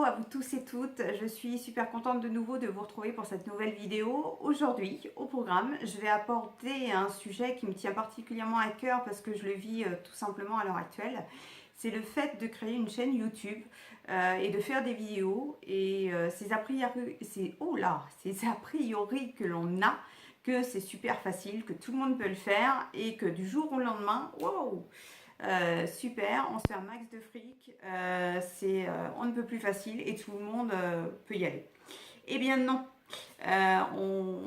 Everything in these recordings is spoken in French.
à vous tous et toutes, je suis super contente de nouveau de vous retrouver pour cette nouvelle vidéo. Aujourd'hui, au programme, je vais apporter un sujet qui me tient particulièrement à cœur parce que je le vis tout simplement à l'heure actuelle. C'est le fait de créer une chaîne YouTube et de faire des vidéos et ces a priori, ces a priori que l'on a, que c'est super facile, que tout le monde peut le faire et que du jour au lendemain, wow! Super, on se fait un max de fric, on ne peut plus facile et tout le monde peut y aller. Eh bien non,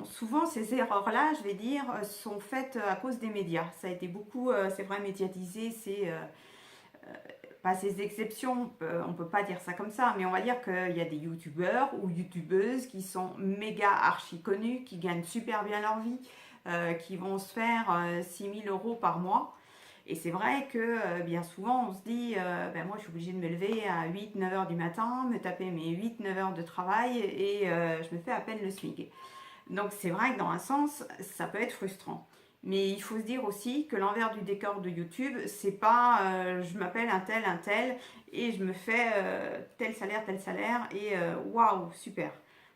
souvent ces erreurs-là, je vais dire, sont faites à cause des médias. Ça a été beaucoup, c'est vrai, médiatisé, pas ces exceptions, on ne peut pas dire ça comme ça, mais on va dire qu'il y a des youtubeurs ou youtubeuses qui sont méga archi connus, qui gagnent super bien leur vie, qui vont se faire 6 000 € par mois. Et c'est vrai que bien souvent on se dit, moi je suis obligée de me lever à 8-9 heures du matin, me taper mes 8-9 heures de travail et je me fais à peine le SMIC. Donc c'est vrai que dans un sens, ça peut être frustrant. Mais il faut se dire aussi que l'envers du décor de YouTube, c'est pas je m'appelle un tel et je me fais tel salaire et waouh, super.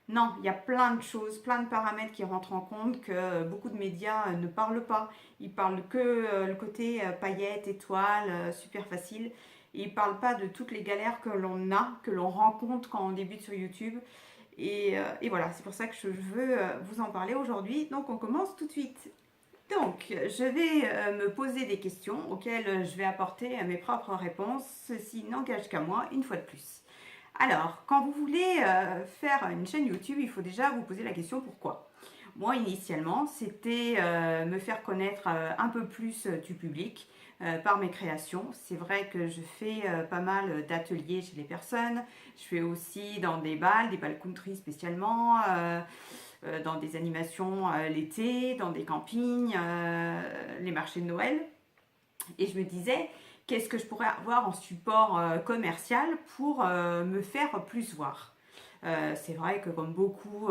Non, il y a plein de choses, plein de paramètres qui rentrent en compte que beaucoup de médias ne parlent pas. Ils parlent que le côté paillettes, étoiles, super facile. Et ils ne parlent pas de toutes les galères que l'on a, que l'on rencontre quand on débute sur YouTube. Et voilà, c'est pour ça que je veux vous en parler aujourd'hui. Donc on commence tout de suite. Donc, je vais me poser des questions auxquelles je vais apporter mes propres réponses. Ceci n'engage qu'à moi, une fois de plus. Alors, quand vous voulez faire une chaîne YouTube, il faut déjà vous poser la question pourquoi. Moi, initialement, c'était me faire connaître un peu plus du public par mes créations. C'est vrai que je fais pas mal d'ateliers chez les personnes. Je fais aussi dans des balles country spécialement, dans des animations l'été, dans des campings, les marchés de Noël. Et je me disais, qu'est-ce que je pourrais avoir en support commercial pour me faire plus voir. C'est vrai que comme beaucoup,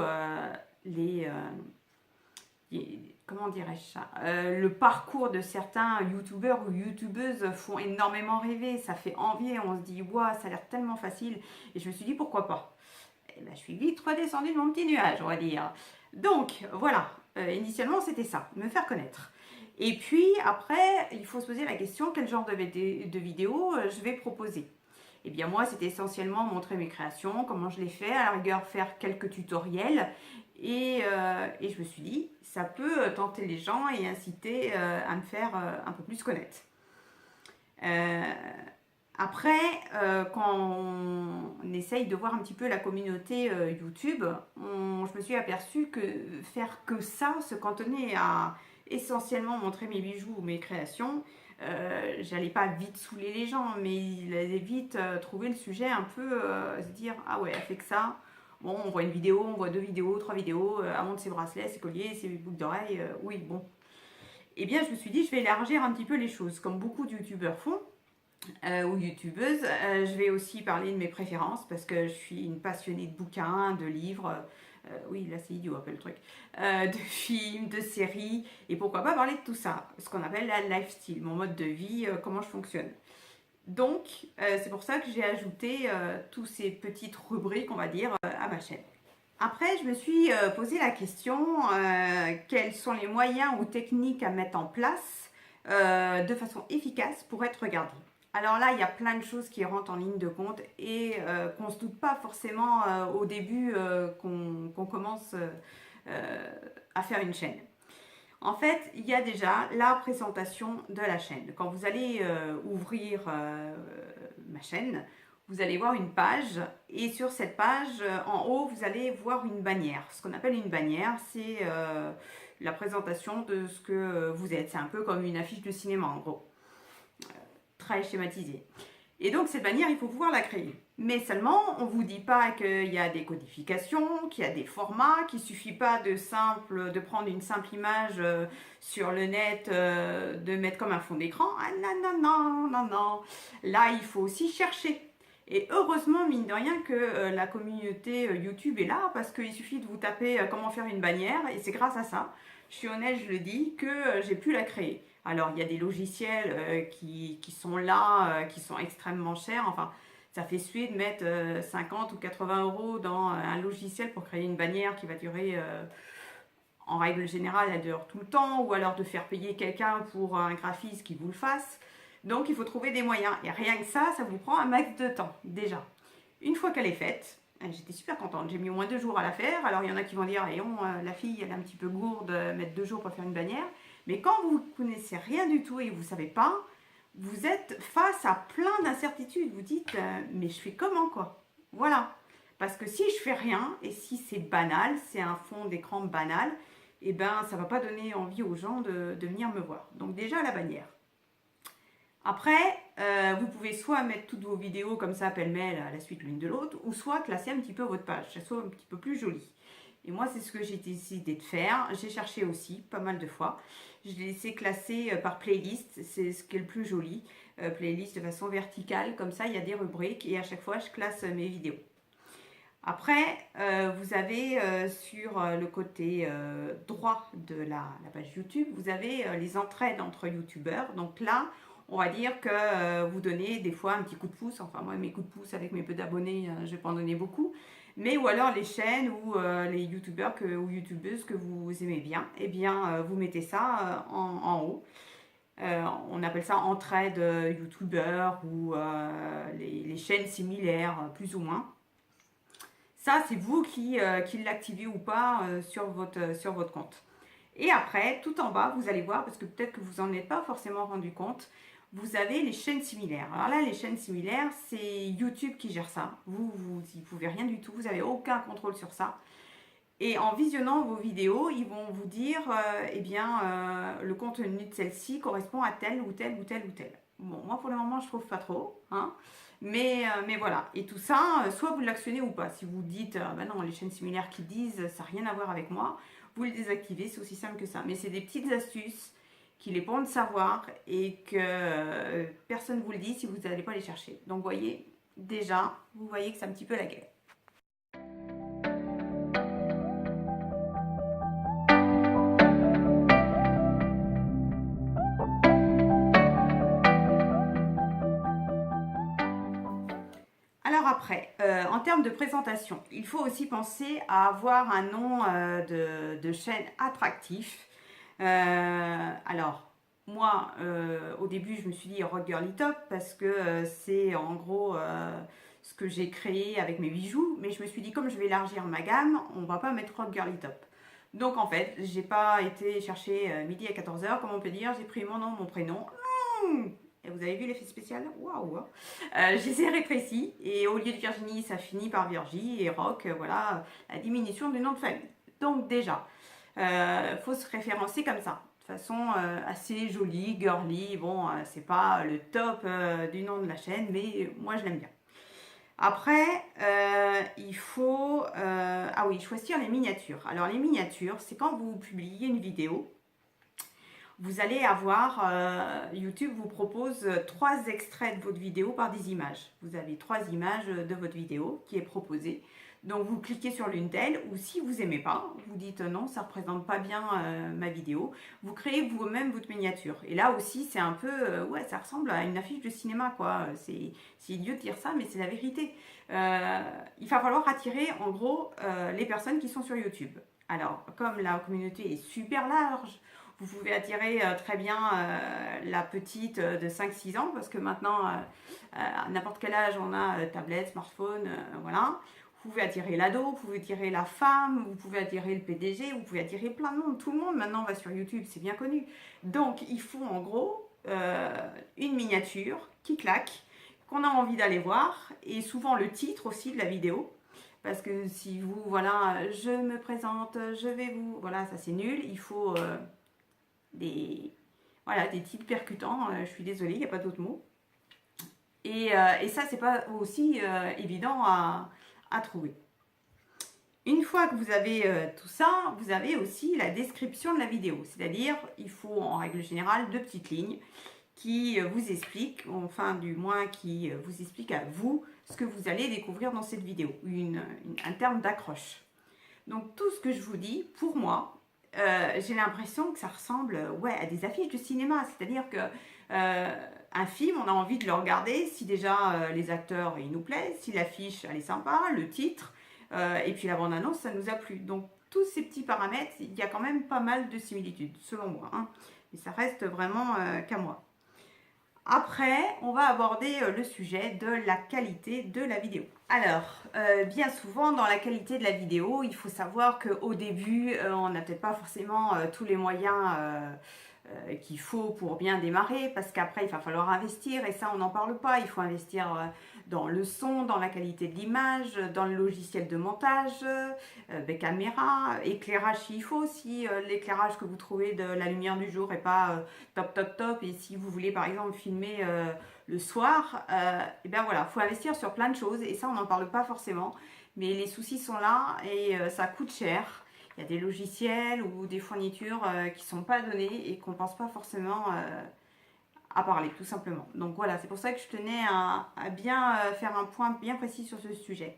comment dirais-je ça, le parcours de certains youtubeurs ou youtubeuses font énormément rêver, ça fait envie, on se dit, waouh, ça a l'air tellement facile. Et je me suis dit, pourquoi pas. Et ben, je suis vite redescendue de mon petit nuage, on va dire. Donc, voilà, initialement, c'était ça, me faire connaître. Et puis, après, il faut se poser la question, quel genre de vidéo je vais proposer. Eh bien, moi, c'était essentiellement montrer mes créations, comment je les fais, à la rigueur, faire quelques tutoriels. Et je me suis dit, ça peut tenter les gens et inciter à me faire un peu plus connaître. Après, quand on essaye de voir un petit peu la communauté YouTube, je me suis aperçue que faire que ça, se cantonner à essentiellement montrer mes bijoux ou mes créations, j'allais pas vite saouler les gens, mais ils allaient vite trouver le sujet un peu, se dire ah ouais, elle fait que ça. Bon, on voit une vidéo, on voit 2 vidéos, 3 vidéos, elle montre ses bracelets, ses colliers, ses boucles d'oreilles, oui, bon. Eh bien, je me suis dit, je vais élargir un petit peu les choses, comme beaucoup de youtubeurs font. Ou youtubeuse. Je vais aussi parler de mes préférences parce que je suis une passionnée de bouquins, de livres. Oui, là c'est idiot un peu le truc. De films, de séries. Et pourquoi pas parler de tout ça. Ce qu'on appelle la lifestyle, mon mode de vie, comment je fonctionne. Donc, c'est pour ça que j'ai ajouté tous ces petites rubriques, on va dire, à ma chaîne. Après, je me suis posé la question, quels sont les moyens ou techniques à mettre en place de façon efficace pour être regardé. Alors là, il y a plein de choses qui rentrent en ligne de compte et qu'on ne se doute pas forcément au début qu'on commence à faire une chaîne. En fait, il y a déjà la présentation de la chaîne. Quand vous allez ouvrir ma chaîne, vous allez voir une page et sur cette page, en haut, vous allez voir une bannière. Ce qu'on appelle une bannière, c'est la présentation de ce que vous êtes. C'est un peu comme une affiche de cinéma en gros. Très schématisé. Et donc cette bannière, il faut pouvoir la créer. Mais seulement, on ne vous dit pas qu'il y a des codifications, qu'il y a des formats, qu'il ne suffit pas de prendre une simple image sur le net, de mettre comme un fond d'écran. Ah non, non, non, non, non. Là, il faut aussi chercher. Et heureusement, mine de rien, que la communauté YouTube est là, parce qu'il suffit de vous taper comment faire une bannière, et c'est grâce à ça, je suis honnête, je le dis, que j'ai pu la créer. Alors, il y a des logiciels qui sont là, qui sont extrêmement chers. Enfin, ça fait suer de mettre 50 ou 80 euros dans un logiciel pour créer une bannière qui va durer, en règle générale, elle dure tout le temps, ou alors de faire payer quelqu'un pour un graphiste qui vous le fasse. Donc il faut trouver des moyens. Et rien que ça vous prend un max de temps, déjà. Une fois qu'elle est faite, j'étais super contente. J'ai mis au moins 2 jours à la faire. Alors il y en a qui vont dire, la fille, elle est un petit peu gourde, mettre 2 jours pour faire une bannière. Mais quand vous ne connaissez rien du tout et vous ne savez pas, vous êtes face à plein d'incertitudes. Vous dites, mais je fais comment quoi? Voilà. Parce que si je fais rien, et si c'est banal, c'est un fond d'écran banal, et ben ça ne va pas donner envie aux gens de venir me voir. Donc déjà la bannière. Après, vous pouvez soit mettre toutes vos vidéos comme ça, pêle-mêle, à la suite l'une de l'autre, ou soit classer un petit peu votre page, qu'elle soit un petit peu plus jolie. Et moi, c'est ce que j'ai décidé de faire. J'ai cherché aussi, pas mal de fois. Je l'ai laissé classer par playlist, c'est ce qui est le plus joli. Playlist de façon verticale, comme ça, il y a des rubriques, et à chaque fois, je classe mes vidéos. Après, vous avez sur le côté droit de la page YouTube, vous avez les entraides entre youtubeurs. Donc là, on va dire que vous donnez des fois un petit coup de pouce. Enfin, moi, mes coups de pouce avec mes peu d'abonnés, je ne vais pas en donner beaucoup. Mais ou alors les chaînes ou les youtubeurs ou youtubeuses que vous aimez bien, eh bien, vous mettez ça en haut. On appelle ça entraide youtubeurs ou les chaînes similaires, plus ou moins. Ça, c'est vous qui l'activez ou pas sur votre compte. Et après, tout en bas, vous allez voir, parce que peut-être que vous n'en êtes pas forcément rendu compte, vous avez les chaînes similaires. Alors là, les chaînes similaires, c'est YouTube qui gère ça. Vous n'y pouvez rien du tout, vous n'avez aucun contrôle sur ça. Et en visionnant vos vidéos, ils vont vous dire, le contenu de celle-ci correspond à tel ou tel ou tel ou tel. Bon, moi pour le moment, je trouve pas trop, hein. Mais voilà. Et tout ça, soit vous l'actionnez ou pas. Si vous dites, bah non, les chaînes similaires qui disent, ça n'a rien à voir avec moi, vous le désactivez, c'est aussi simple que ça. Mais c'est des petites astuces qu'il est bon de savoir et que personne ne vous le dit si vous n'allez pas les chercher. Donc, vous voyez, déjà, vous voyez que c'est un petit peu la guerre. Alors après, en termes de présentation, il faut aussi penser à avoir un nom de chaîne attractif. Alors, moi, au début, je me suis dit Rock Girly Top parce que c'est en gros ce que j'ai créé avec mes bijoux. Mais je me suis dit, comme je vais élargir ma gamme, on va pas mettre Rock Girly Top. Donc en fait, j'ai pas été chercher midi à 14h, comme on peut dire, j'ai pris mon nom, mon prénom. Et vous avez vu l'effet spécial? Waouh! Je les ai rétrécis et au lieu de Virginie, ça finit par Virgie et Rock, voilà, la diminution du nom de famille. Donc déjà, faut se référencer comme ça, de façon assez jolie, girly. Bon, c'est pas le top du nom de la chaîne, mais moi je l'aime bien. Après, il faut choisir les miniatures. Alors les miniatures, c'est quand vous publiez une vidéo, vous allez avoir, YouTube vous propose 3 extraits de votre vidéo par des images. Vous avez 3 images de votre vidéo qui est proposée. Donc vous cliquez sur l'une d'elles, ou si vous n'aimez pas, vous dites non, ça ne représente pas bien ma vidéo, vous créez vous-même votre miniature. Et là aussi, c'est un peu, ça ressemble à une affiche de cinéma, quoi. C'est idiot de dire ça, mais c'est la vérité. Il va falloir attirer, en gros, les personnes qui sont sur YouTube. Alors, comme la communauté est super large, vous pouvez attirer très bien la petite de 5-6 ans, parce que maintenant, à n'importe quel âge, on a tablette, smartphone, voilà. Vous pouvez attirer l'ado, vous pouvez attirer la femme, vous pouvez attirer le PDG, vous pouvez attirer plein de monde. Tout le monde maintenant va sur YouTube, c'est bien connu. Donc, il faut en gros une miniature qui claque, qu'on a envie d'aller voir, et souvent le titre aussi de la vidéo. Parce que si vous, voilà, je me présente, je vais vous... Voilà, ça c'est nul. Il faut des titres percutants. Je suis désolée, il n'y a pas d'autre mot. Et ça, c'est pas aussi évident à trouver. Une fois que vous avez tout ça, vous avez aussi la description de la vidéo. C'est-à-dire, il faut en règle générale 2 petites lignes qui vous expliquent, enfin du moins qui vous expliquent à vous ce que vous allez découvrir dans cette vidéo, un terme d'accroche. Donc tout ce que je vous dis, pour moi, j'ai l'impression que ça ressemble ouais, à des affiches de cinéma. C'est-à-dire que un film, on a envie de le regarder si déjà les acteurs ils nous plaisent, si l'affiche elle est sympa, le titre, et puis la bande-annonce ça nous a plu. Donc tous ces petits paramètres, il y a quand même pas mal de similitudes selon moi. Hein. Mais ça reste vraiment qu'à moi. Après, on va aborder le sujet de la qualité de la vidéo. Alors, bien souvent dans la qualité de la vidéo, il faut savoir qu'au début, on n'a peut-être pas forcément tous les moyens qu'il faut pour bien démarrer, parce qu'après il va falloir investir, et ça on n'en parle pas. Il faut investir dans le son, dans la qualité de l'image, dans le logiciel de montage, des caméras, éclairage s'il faut, si l'éclairage que vous trouvez de la lumière du jour n'est pas top, et si vous voulez par exemple filmer le soir, et bien voilà, il faut investir sur plein de choses, et ça on n'en parle pas forcément, mais les soucis sont là, et ça coûte cher. Il y a des logiciels ou des fournitures qui ne sont pas données et qu'on ne pense pas forcément à parler, tout simplement. Donc voilà, c'est pour ça que je tenais à bien faire un point bien précis sur ce sujet.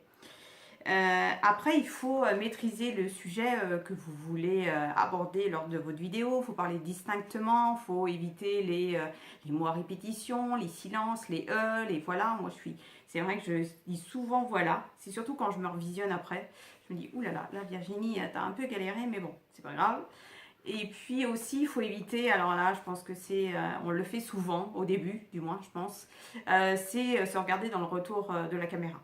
Après, il faut maîtriser le sujet que vous voulez aborder lors de votre vidéo. Il faut parler distinctement, il faut éviter les mots à répétition, les silences, les les voilà. Moi, c'est vrai que je dis souvent voilà. C'est surtout quand je me revisionne après. Je me dis, oulala, là Virginie, t'as un peu galéré, mais bon, c'est pas grave. Et puis aussi, il faut éviter, alors là, je pense que on le fait souvent, au début, du moins, je pense, c'est se regarder dans le retour de la caméra.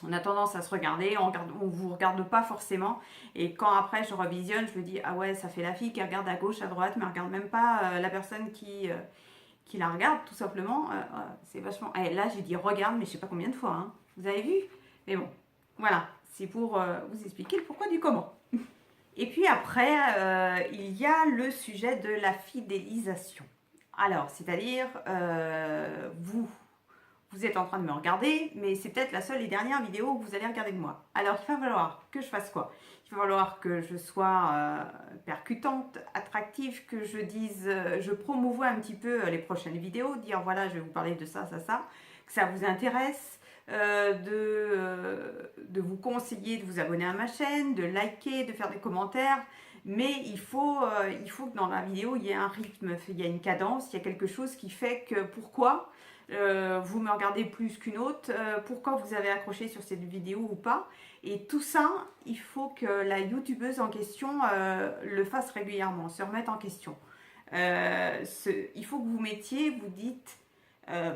On a tendance à se regarder, on vous regarde pas forcément, et quand après je revisionne, je me dis, ah ouais, ça fait la fille qui regarde à gauche, à droite, mais elle regarde même pas la personne qui la regarde, tout simplement. C'est vachement... là, j'ai dit regarde, mais je sais pas combien de fois, hein. Vous avez vu? Mais bon, voilà. C'est pour vous expliquer le pourquoi du comment. Et puis après, il y a le sujet de la fidélisation. Alors, c'est-à-dire, vous êtes en train de me regarder, mais c'est peut-être la seule et dernière vidéo que vous allez regarder de moi. Alors, il va falloir que je fasse quoi? Il va falloir que je sois percutante, attractive, que je dise, je promouvoie un petit peu les prochaines vidéos, dire voilà, je vais vous parler de ça, que ça vous intéresse. De vous conseiller de vous abonner à ma chaîne, de liker, de faire des commentaires, mais il faut que dans la vidéo il y ait un rythme, il y a une cadence, il y a quelque chose qui fait que pourquoi vous me regardez plus qu'une autre, pourquoi vous avez accroché sur cette vidéo ou pas, et tout ça il faut que la youtubeuse en question le fasse régulièrement, se remette en question. Il faut que vous mettiez, vous dites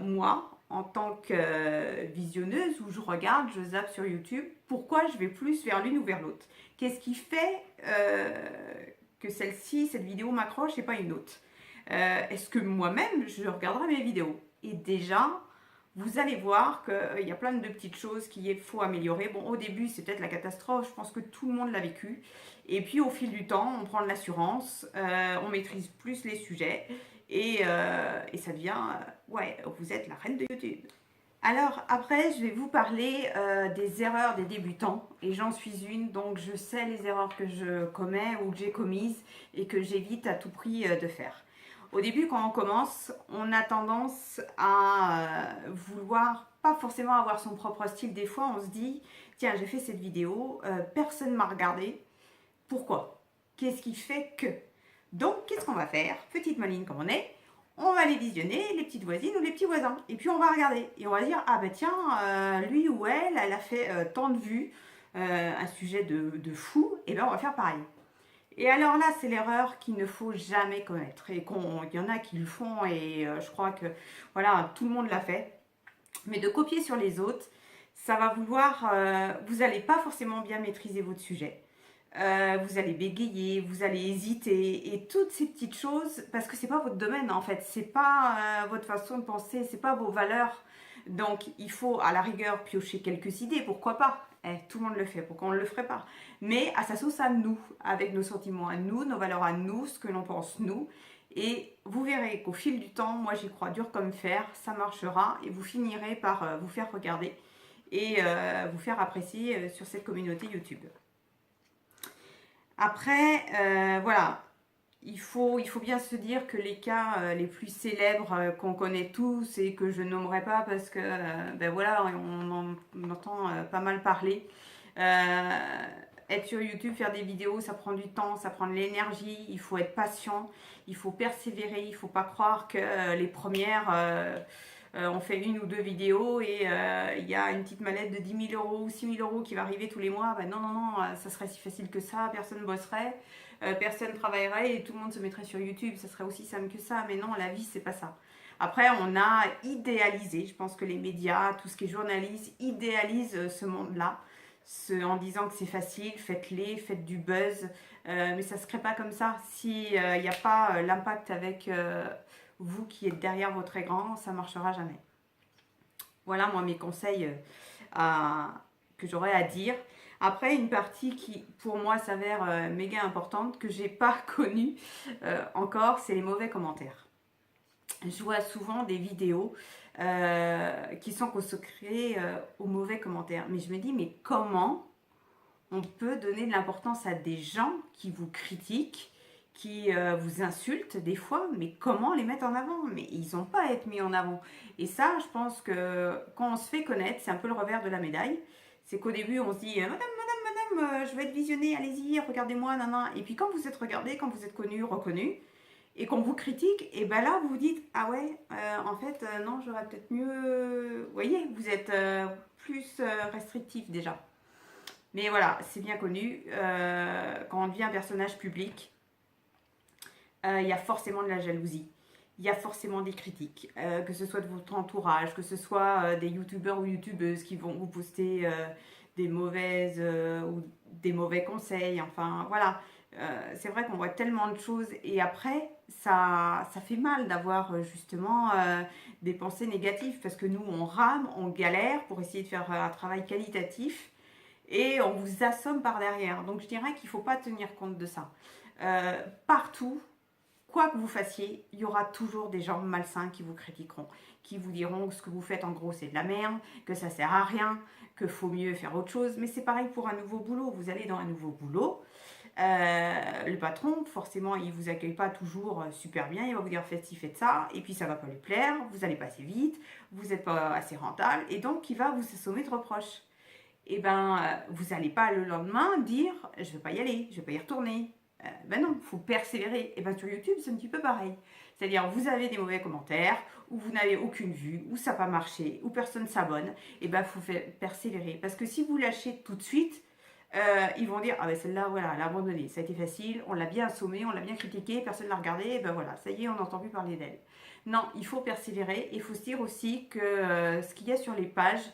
moi en tant que visionneuse où je regarde, je zappe sur YouTube, pourquoi je vais plus vers l'une ou vers l'autre? Qu'est-ce qui fait que cette vidéo m'accroche et pas une autre? Est-ce que moi-même, je regarderai mes vidéos? Et déjà, vous allez voir qu'il y a plein de petites choses qu'il faut améliorer. Bon, au début, c'est peut-être la catastrophe, je pense que tout le monde l'a vécu. Et puis, au fil du temps, on prend de l'assurance, on maîtrise plus les sujets. Et ça devient, ouais, vous êtes la reine de YouTube. Alors après, je vais vous parler des erreurs des débutants. Et j'en suis une, donc je sais les erreurs que je commets ou que j'ai commises et que j'évite à tout prix de faire. Au début, quand on commence, on a tendance à vouloir pas forcément avoir son propre style. Des fois, on se dit, tiens, j'ai fait cette vidéo, personne ne m'a regardé. Pourquoi? Qu'est-ce qui fait que? Donc, qu'est-ce qu'on va faire? Petite maline comme on va aller visionner les petites voisines ou les petits voisins. Et puis, on va regarder. Et on va dire, ah ben tiens, lui ou elle a fait tant de vues, un sujet de fou, et bien on va faire pareil. Et alors là, c'est l'erreur qu'il ne faut jamais commettre. Et il y en a qui le font, et je crois que voilà, tout le monde l'a fait. Mais de copier sur les autres, ça va vouloir... vous n'allez pas forcément bien maîtriser votre sujet. Vous allez bégayer, vous allez hésiter, et toutes ces petites choses, parce que c'est pas votre domaine en fait, c'est pas votre façon de penser, c'est pas vos valeurs. Donc il faut à la rigueur piocher quelques idées, pourquoi pas? Tout le monde le fait, pourquoi on ne le ferait pas? Mais à sa sauce à nous, avec nos sentiments à nous, nos valeurs à nous, ce que l'on pense nous. Et vous verrez qu'au fil du temps, moi j'y crois dur comme fer, ça marchera et vous finirez par vous faire regarder et vous faire apprécier sur cette communauté YouTube. Après, voilà, il faut bien se dire que les cas les plus célèbres qu'on connaît tous et que je nommerai pas parce que ben voilà, on entend pas mal parler. être sur YouTube, faire des vidéos, ça prend du temps, ça prend de l'énergie, il faut être patient, il faut persévérer, il ne faut pas croire que les premières, on fait 1 ou 2 vidéos et il y a une petite mallette de 10 000 euros ou 6 000 euros qui va arriver tous les mois. Ben non, non, non, ça serait si facile que ça, personne ne bosserait, personne travaillerait et tout le monde se mettrait sur YouTube, ça serait aussi simple que ça. Mais non, la vie, c'est pas ça. Après, on a idéalisé, je pense que les médias, tout ce qui est journaliste, idéalisent ce monde-là en disant que c'est facile, faites-les, faites du buzz, mais ça ne se crée pas comme ça. S'il n'y a pas l'impact avec vous qui êtes derrière votre écran, ça ne marchera jamais. Voilà, moi, mes conseils que j'aurais à dire. Après, une partie qui, pour moi, s'avère méga importante, que je n'ai pas connue encore, c'est les mauvais commentaires. Je vois souvent des vidéos qui sont consacrées aux mauvais commentaires. Mais je me dis, mais comment on peut donner de l'importance à des gens qui vous critiquent, qui vous insultent des fois, mais comment les mettre en avant? Mais ils n'ont pas à être mis en avant. Et ça, je pense que quand on se fait connaître, c'est un peu le revers de la médaille. C'est qu'au début, on se dit, madame, je vais être visionnée, allez-y, regardez-moi, nan. Et puis quand vous êtes regardé, quand vous êtes connu, reconnu, et qu'on vous critique, et ben là vous vous dites ah ouais, en fait non, j'aurais peut-être mieux. Vous voyez, vous êtes plus restrictif déjà. Mais voilà, c'est bien connu, quand on devient un personnage public, il y a forcément de la jalousie, il y a forcément des critiques, que ce soit de votre entourage, que ce soit des youtubeurs ou youtubeuses qui vont vous poster des mauvaises ou des mauvais conseils, enfin voilà. C'est vrai qu'on voit tellement de choses et après ça fait mal d'avoir justement des pensées négatives parce que nous on rame, on galère pour essayer de faire un travail qualitatif et on vous assomme par derrière. Donc je dirais qu'il ne faut pas tenir compte de ça. Partout, quoi que vous fassiez, il y aura toujours des gens malsains qui vous critiqueront, qui vous diront que ce que vous faites en gros c'est de la merde, que ça sert à rien, qu'il faut mieux faire autre chose. Mais c'est pareil pour un nouveau boulot. Vous allez dans un nouveau boulot. Le patron, forcément, il ne vous accueille pas toujours super bien, il va vous dire faites ci, faites ça, et puis ça ne va pas lui plaire, vous allez pas assez vite, vous n'êtes pas assez rentable, et donc il va vous assommer de reproches. Et ben, vous n'allez pas le lendemain dire je ne vais pas y aller, je ne vais pas y retourner. Ben non, il faut persévérer. Et ben sur YouTube, c'est un petit peu pareil. C'est-à-dire, vous avez des mauvais commentaires, ou vous n'avez aucune vue, ou ça n'a pas marché, ou personne ne s'abonne, et ben il faut persévérer. Parce que si vous lâchez tout de suite, ils vont dire ah ben celle-là voilà elle a abandonné, ça a été facile, on l'a bien assommée, on l'a bien critiquée, personne ne l'a regardée, et ben voilà, ça y est, on n'entend plus parler d'elle. Non, il faut persévérer et il faut se dire aussi que ce qu'il y a sur les pages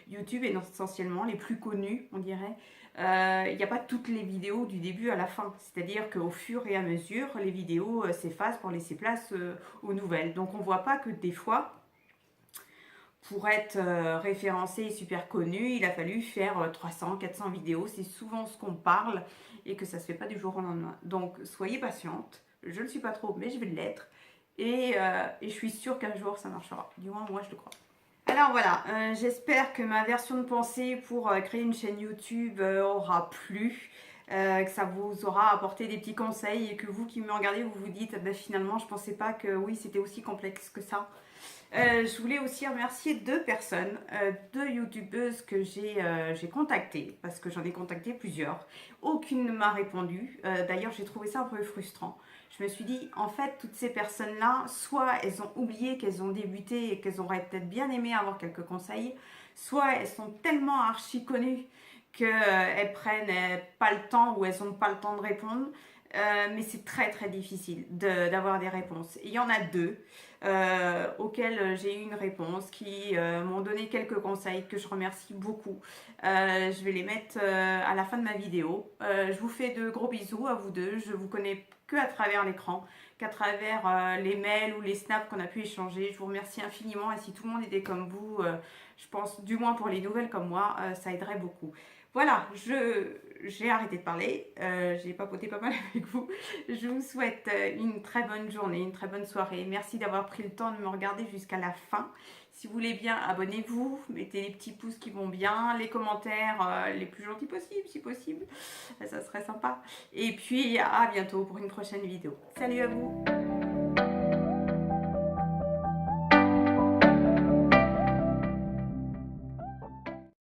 YouTube est essentiellement les plus connues, on dirait. Il n'y a pas toutes les vidéos du début à la fin, c'est-à-dire qu'au fur et à mesure, les vidéos s'effacent pour laisser place aux nouvelles. Donc on ne voit pas que des fois, pour être référencé et super connu, il a fallu faire 300, 400 vidéos. C'est souvent ce qu'on parle et que ça ne se fait pas du jour au lendemain. Donc, soyez patiente. Je ne le suis pas trop, mais je vais l'être. Et je suis sûre qu'un jour, ça marchera. Du moins, moi, je le crois. Alors voilà, j'espère que ma version de pensée pour créer une chaîne YouTube aura plu. Que ça vous aura apporté des petits conseils et que vous qui me regardez, vous vous dites bah, finalement, je ne pensais pas que oui, c'était aussi complexe que ça. Je voulais aussi remercier 2 personnes, 2 youtubeuses que j'ai contactées, parce que j'en ai contacté plusieurs. Aucune ne m'a répondu. D'ailleurs, j'ai trouvé ça un peu frustrant. Je me suis dit, en fait, toutes ces personnes-là, soit elles ont oublié qu'elles ont débuté et qu'elles auraient peut-être bien aimé avoir quelques conseils, soit elles sont tellement archi connues qu'elles prennent pas le temps ou elles n'ont pas le temps de répondre. Mais c'est très très difficile d'avoir des réponses. Il y en a 2 auxquels j'ai eu une réponse, qui m'ont donné quelques conseils que je remercie beaucoup. Je vais les mettre à la fin de ma vidéo. Je vous fais de gros bisous à vous 2. Je vous connais que à travers l'écran, qu'à travers les mails ou les snaps qu'on a pu échanger. Je vous remercie infiniment et si tout le monde était comme vous, je pense, du moins pour les nouvelles comme moi, ça aiderait beaucoup. Voilà, j'ai arrêté de parler, j'ai papoté pas mal avec vous. Je vous souhaite une très bonne journée, une très bonne soirée. Merci d'avoir pris le temps de me regarder jusqu'à la fin. Si vous voulez bien, abonnez-vous, mettez les petits pouces qui vont bien, les commentaires les plus gentils possibles, si possible. Ça serait sympa. Et puis, à bientôt pour une prochaine vidéo. Salut à vous!